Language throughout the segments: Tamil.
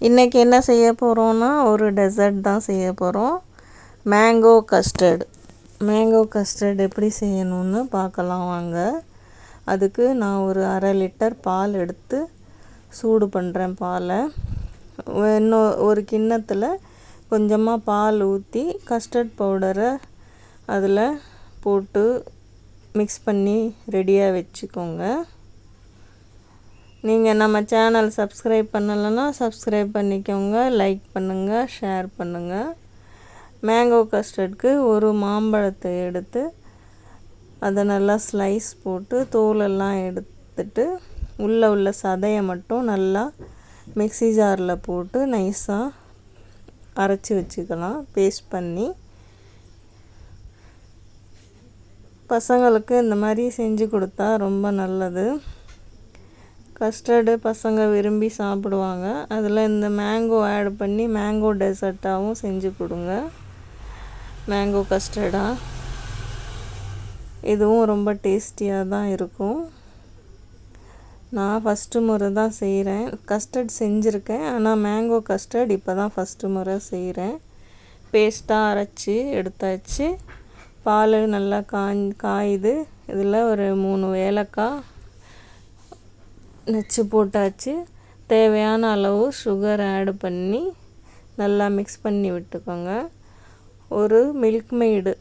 இன்றைக்கி என்ன செய்ய போகிறோன்னா ஒரு டெசர்ட் தான் செய்ய போகிறோம். மேங்கோ கஸ்டர்ட் எப்படி செய்யணும்னு பார்க்கலாம் வாங்க. அதுக்கு நான் ஒரு 1/2 லிட்டர் பால் எடுத்து சூடு பண்ணுறேன். பாலை இன்னும் ஒரு கிண்ணத்தில் கொஞ்சமாக பால் ஊற்றி கஸ்டர்ட் பவுடரை அதில் போட்டு மிக்ஸ் பண்ணி ரெடியாக வச்சுக்கோங்க. நீங்கள் நம்ம சேனல் சப்ஸ்கிரைப் பண்ணலைன்னா சப்ஸ்கிரைப் பண்ணிக்கோங்க, லைக் பண்ணுங்கள், ஷேர் பண்ணுங்கள். மேங்கோ கஸ்டர்டுக்கு ஒரு மாம்பழத்தை எடுத்து அதை நல்லா ஸ்லைஸ் போட்டு தோலெல்லாம் எடுத்துட்டு உள்ளே உள்ள சதையை மட்டும் நல்லா மிக்ஸி ஜாரில் போட்டு நைஸாக அரைச்சி வச்சுக்கலாம், பேஸ்ட் பண்ணி. பசங்களுக்கு இந்த மாதிரி செஞ்சு கொடுத்தா ரொம்ப நல்லது. கஸ்டர்டு பசங்க விரும்பி சாப்பிடுவாங்க. அதில் இந்த மேங்கோ ஆட் பண்ணி மேங்கோ டெசர்ட்டாகவும் செஞ்சு கொடுங்க, மேங்கோ கஸ்டர்டாக. இதுவும் ரொம்ப டேஸ்டியாக தான் இருக்கும். நான் ஃபஸ்ட்டு முறை தான் செய்கிறேன். கஸ்டர்ட் செஞ்சுருக்கேன், ஆனால் மேங்கோ கஸ்டர்ட் இப்போ தான் ஃபஸ்ட்டு முறை செய்கிறேன். பேஸ்ட்டாக அரைச்சி எடுத்தாச்சு. பால் நல்லா காயுது. இதில் ஒரு 3 ஏலக்காய் நச்சு போட்டாச்சு. தேவையான அளவு சுகர் ஆட் பண்ணி நல்லா மிக்ஸ் பண்ணி விட்டுக்கோங்க. ஒரு மில்க் மெய்டு,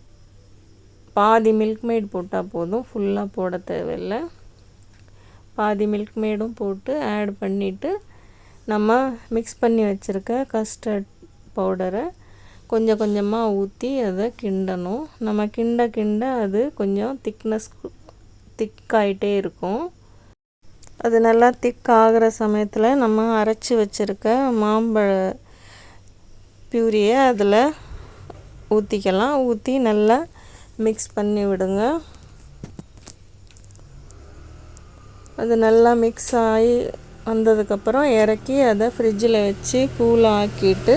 பாதி மில்க் மெய்டு போட்டால் போதும், ஃபுல்லாக போட தேவையில்லை. பாதி மில்க் மெய்டும் போட்டு ஆட் பண்ணிவிட்டு நம்ம மிக்ஸ் பண்ணி வச்சுருக்க கஸ்டர்ட் பவுடரை கொஞ்சம் கொஞ்சமாக ஊற்றி அதை கிண்டணும். நம்ம கிண்ட அது கொஞ்சம் திக்காயிட்டே இருக்கும். அது நல்லா திக் ஆகிற சமயத்தில் நம்ம அரைச்சி வச்சுருக்க மாம்பழ பியூரியை அதில் ஊற்றிக்கலாம். ஊற்றி நல்லா மிக்ஸ் பண்ணி விடுங்க. அது நல்லா மிக்ஸ் ஆகி வந்ததுக்கப்புறம் இறக்கி அதை ஃப்ரிட்ஜில் வச்சு கூலாக ஆக்கிட்டு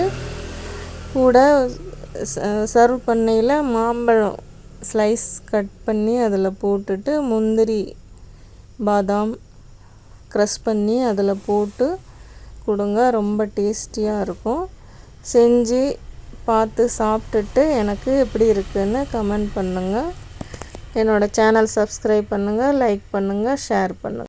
கூட சர்வ் பண்ணையில் மாம்பழம் ஸ்லைஸ் கட் பண்ணி அதில் போட்டுட்டு முந்திரி பாதாம் க்ரஷ் பண்ணி அதில் போட்டு கொடுங்க. ரொம்ப டேஸ்டியாக இருக்கும். செஞ்சு பார்த்து சாப்பிட்டுட்டு எனக்கு எப்படி இருக்குதுன்னு கமெண்ட் பண்ணுங்கள். என்னோடய சேனல் சப்ஸ்கிரைப் பண்ணுங்கள், லைக் பண்ணுங்கள், ஷேர் பண்ணுங்கள்.